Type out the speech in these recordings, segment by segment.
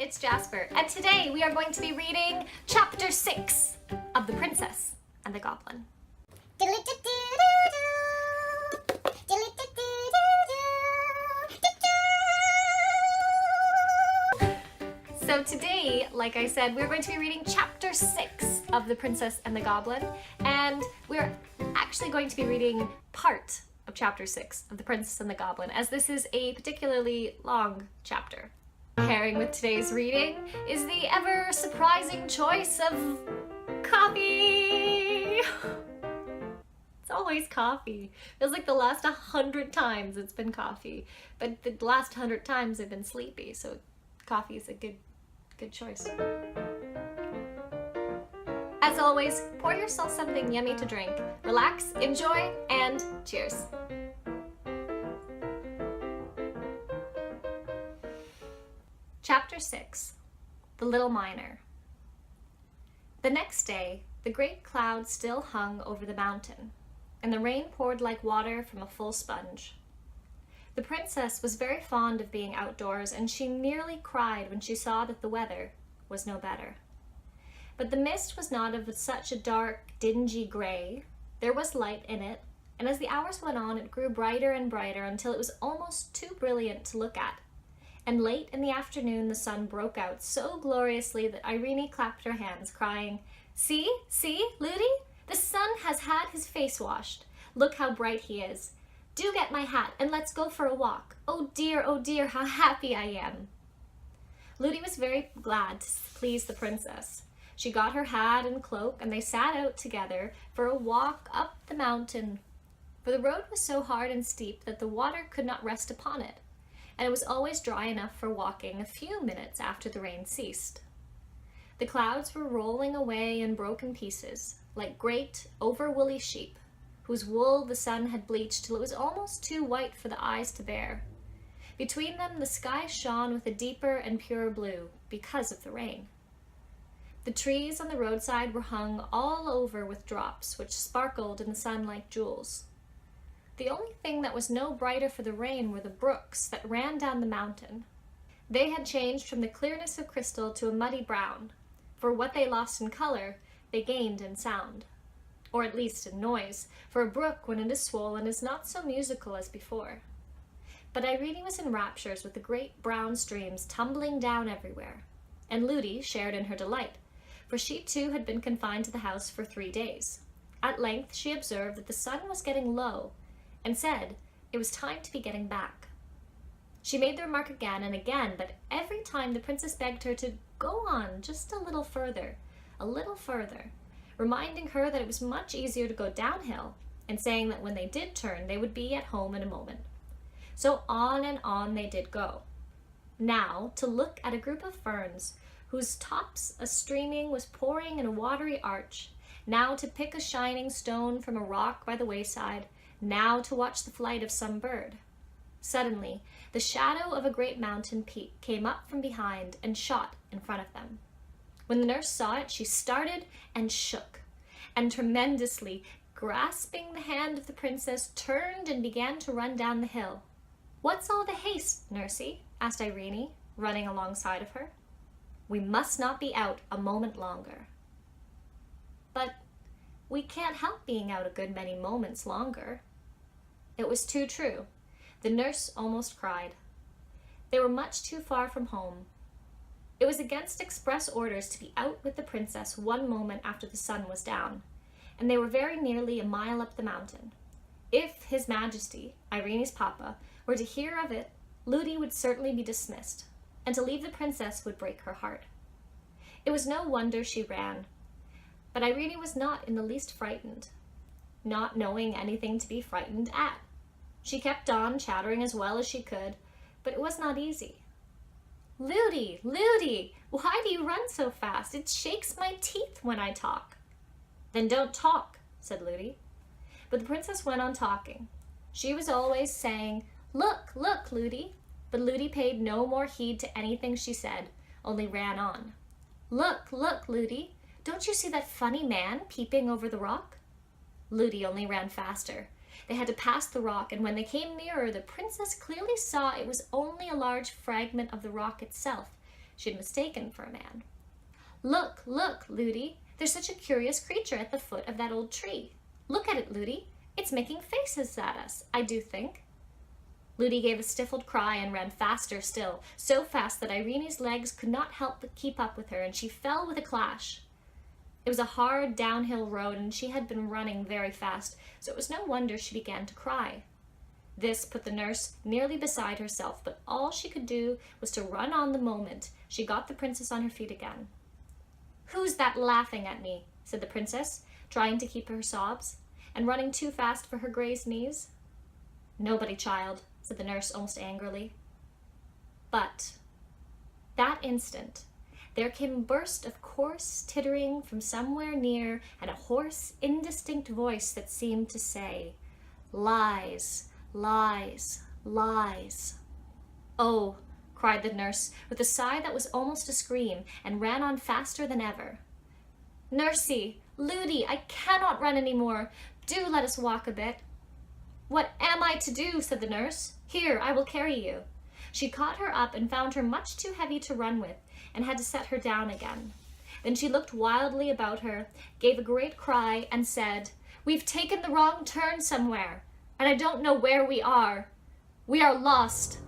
it's Jasper, and today we are going to be reading Chapter 6 of The Princess and the Goblin. So today, like I said, we're going to be reading Chapter 6 of The Princess and the Goblin, and we're actually going to be reading part of Chapter 6 of The Princess and the Goblin, as this is a particularly long chapter. Pairing with today's reading is the ever-surprising choice of coffee! It's always coffee. Feels like the last 100 times it's been coffee, but the last 100 times I've been sleepy, so coffee is a good choice. As always, pour yourself something yummy to drink, relax, enjoy, and cheers. Chapter 6, The Little Miner. The next day, the great cloud still hung over the mountain, and the rain poured like water from a full sponge. The princess was very fond of being outdoors, and she nearly cried when she saw that the weather was no better. But the mist was not of such a dark, dingy gray. There was light in it, and as the hours went on, it grew brighter and brighter until it was almost too brilliant to look at. And late in the afternoon, the sun broke out so gloriously that Irene clapped her hands, crying, "See, see, Ludi? The sun has had his face washed. Look how bright he is. Do get my hat and let's go for a walk. Oh dear, how happy I am." Ludi was very glad to please the princess. She got her hat and cloak, and they set out together for a walk up the mountain. For the road was so hard and steep that the water could not rest upon it, and it was always dry enough for walking a few minutes after the rain ceased. The clouds were rolling away in broken pieces, like great, over-woolly sheep, whose wool the sun had bleached till it was almost too white for the eyes to bear. Between them, the sky shone with a deeper and purer blue, because of the rain. The trees on the roadside were hung all over with drops, which sparkled in the sun like jewels. The only thing that was no brighter for the rain were the brooks that ran down the mountain. They had changed from the clearness of crystal to a muddy brown, for what they lost in color, they gained in sound. Or at least in noise, for a brook, when it is swollen, is not so musical as before. But Irene was in raptures with the great brown streams tumbling down everywhere, and Ludi shared in her delight, for she too had been confined to the house for 3 days. At length she observed that the sun was getting low, and said it was time to be getting back. She made the remark again and again, but every time the princess begged her to go on just a little further, reminding her that it was much easier to go downhill, and saying that when they did turn, they would be at home in a moment. So on and on they did go. Now to look at a group of ferns, whose tops a streaming was pouring in a watery arch, now to pick a shining stone from a rock by the wayside, now to watch the flight of some bird. Suddenly, the shadow of a great mountain peak came up from behind and shot in front of them. When the nurse saw it, she started and shook, and tremendously, grasping the hand of the princess, turned and began to run down the hill. "What's all the haste, nursey?" asked Irene, running alongside of her. "We must not be out a moment longer." "But we can't help being out a good many moments longer." It was too true. The nurse almost cried. They were much too far from home. It was against express orders to be out with the princess 1 moment after the sun was down, and they were very nearly a mile up the mountain. If His Majesty, Irene's papa, were to hear of it, Ludi would certainly be dismissed, and to leave the princess would break her heart. It was no wonder she ran, but Irene was not in the least frightened, not knowing anything to be frightened at. She kept on, chattering as well as she could, but it was not easy. "Ludi, Ludi, why do you run so fast? It shakes my teeth when I talk." "Then don't talk," said Ludi. But the princess went on talking. She was always saying, "Look, look, Ludi," but Ludi paid no more heed to anything she said, only ran on. "Look, look, Ludi, don't you see that funny man peeping over the rock?" Ludi only ran faster. They had to pass the rock, and when they came nearer, the princess clearly saw it was only a large fragment of the rock itself, she'd mistaken for a man. "Look, look, Ludi, there's such a curious creature at the foot of that old tree. Look at it, Ludi. It's making faces at us, I do think." Ludi gave a stifled cry and ran faster still, so fast that Irene's legs could not help but keep up with her, and she fell with a clash. It was a hard downhill road, and she had been running very fast, so it was no wonder she began to cry. This put the nurse nearly beside herself, but all she could do was to run on the moment she got the princess on her feet again. "Who's that laughing at me?" said the princess, trying to keep her sobs, and running too fast for her grazed knees. "Nobody, child," said the nurse almost angrily. But that instant, there came a burst of coarse tittering from somewhere near, and a hoarse, indistinct voice that seemed to say, "Lies, lies, lies." "Oh," cried the nurse with a sigh that was almost a scream, and ran on faster than ever. "Nursey, Ludi, I cannot run any more. Do let us walk a bit." "What am I to do?" said the nurse. "Here, I will carry you." She caught her up and found her much too heavy to run with, and had to set her down again. Then she looked wildly about her, gave a great cry, and said, "We've taken the wrong turn somewhere, and I don't know where we are. We are lost,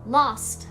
lost."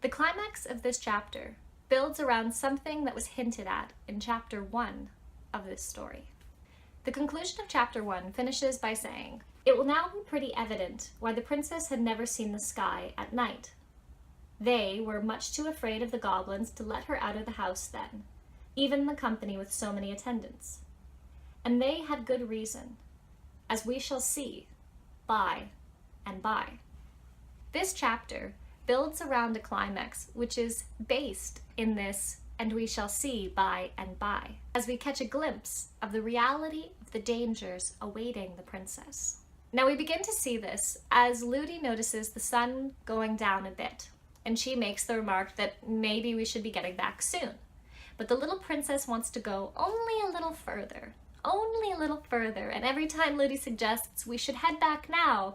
The climax of this chapter builds around something that was hinted at in chapter 1 of this story. The conclusion of chapter 1 finishes by saying, "It will now be pretty evident why the princess had never seen the sky at night. They were much too afraid of the goblins to let her out of the house then, even the company with so many attendants. And they had good reason, as we shall see by and by." This chapter builds around a climax which is based in this "and we shall see by and by," as we catch a glimpse of the reality of the dangers awaiting the princess. Now we begin to see this as Ludi notices the sun going down a bit, and she makes the remark that maybe we should be getting back soon. But the little princess wants to go only a little further, and every time Ludi suggests we should head back now,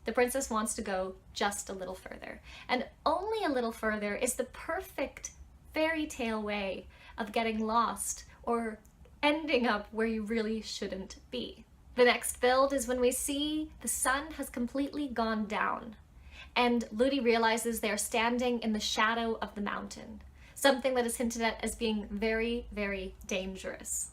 the princess wants to go just a little further. And only a little further is the perfect fairy tale way of getting lost or ending up where you really shouldn't be. The next build is when we see the sun has completely gone down, and Ludi realizes they are standing in the shadow of the mountain, something that is hinted at as being very, very dangerous.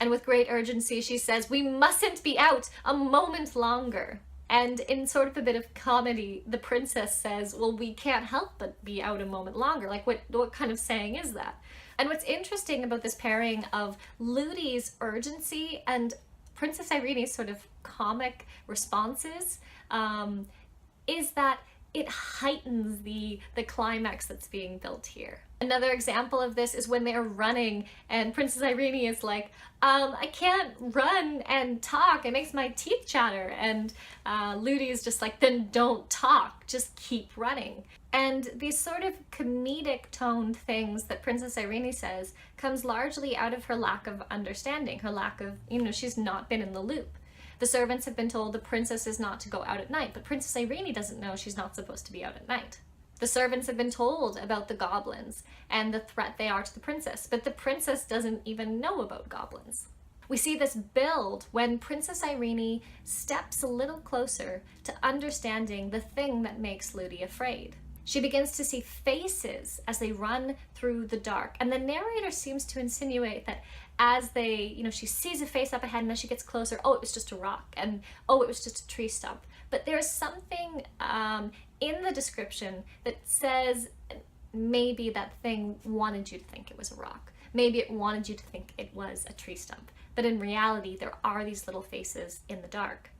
And with great urgency, she says, "We mustn't be out a moment longer." And in sort of a bit of comedy, the princess says, "Well, we can't help but be out a moment longer." Like, what kind of saying is that? And what's interesting about this pairing of Ludi's urgency and Princess Irene's sort of comic responses is that it heightens the climax that's being built here. Another example of this is when they're running and Princess Irene is like, "I can't run and talk, it makes my teeth chatter." And Ludi is just like, "Then don't talk, just keep running." And these sort of comedic toned things that Princess Irene says comes largely out of her lack of understanding, her lack of, she's not been in the loop. The servants have been told the princess is not to go out at night, but Princess Irene doesn't know she's not supposed to be out at night. The servants have been told about the goblins and the threat they are to the princess, but the princess doesn't even know about goblins. We see this build when Princess Irene steps a little closer to understanding the thing that makes Ludi afraid. She begins to see faces as they run through the dark, and the narrator seems to insinuate that as they, she sees a face up ahead, and as she gets closer, oh, it was just a rock, and oh, it was just a tree stump. But there's something in the description that says maybe that thing wanted you to think it was a rock. Maybe it wanted you to think it was a tree stump. But in reality, there are these little faces in the dark.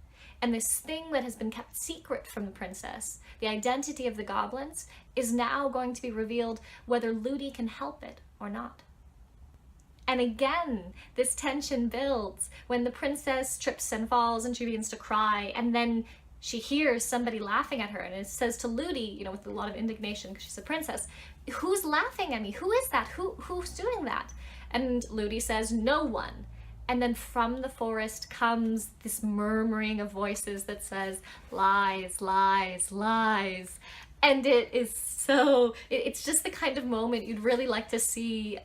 And this thing that has been kept secret from the princess, the identity of the goblins, is now going to be revealed whether Ludi can help it or not. And again, this tension builds when the princess trips and falls and she begins to cry, and then she hears somebody laughing at her, and it says to Ludi, with a lot of indignation because she's a princess, "Who's laughing at me? Who is that? Who's doing that?" And Ludi says, "No one." And then from the forest comes this murmuring of voices that says, lies, lies, lies. And it is so, it's just the kind of moment you'd really like to see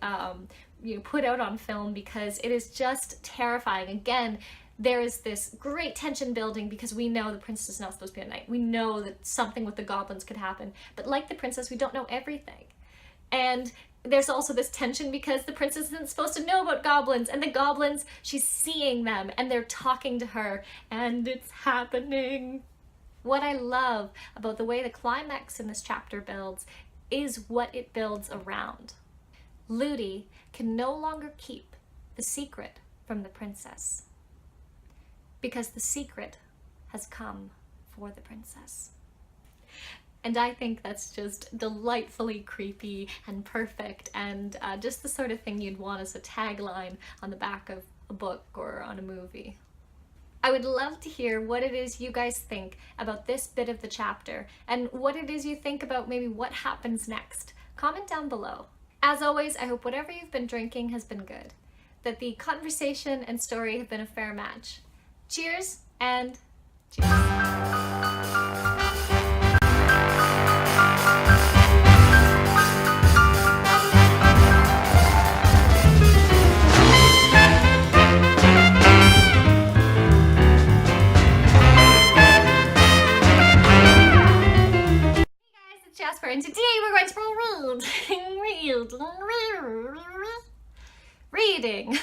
put out on film, because it is just terrifying. Again, there is this great tension building because we know the princess is not supposed to be at night. We know that something with the goblins could happen. But like the princess, we don't know everything. And there's also this tension because the princess isn't supposed to know about goblins, and the goblins, she's seeing them and they're talking to her, and it's happening. What I love about the way the climax in this chapter builds is what it builds around. Ludi can no longer keep the secret from the princess because the secret has come for the princess. And I think that's just delightfully creepy and perfect, and just the sort of thing you'd want as a tagline on the back of a book or on a movie. I would love to hear what it is you guys think about this bit of the chapter, and what it is you think about maybe what happens next. Comment down below. As always, I hope whatever you've been drinking has been good, that the conversation and story have been a fair match. Cheers and cheers. And today we're going to reading.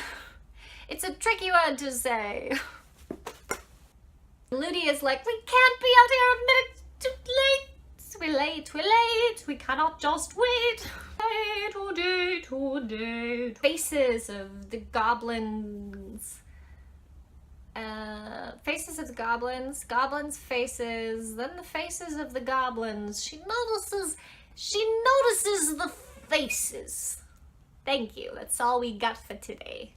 It's a tricky one to say. Ludi is like, we can't be out here a minute too late. We're late. We cannot just wait. Today. Faces of the goblins. Faces of the goblins, goblins' faces, then the faces of the goblins. She notices the faces. Thank you, that's all we got for today.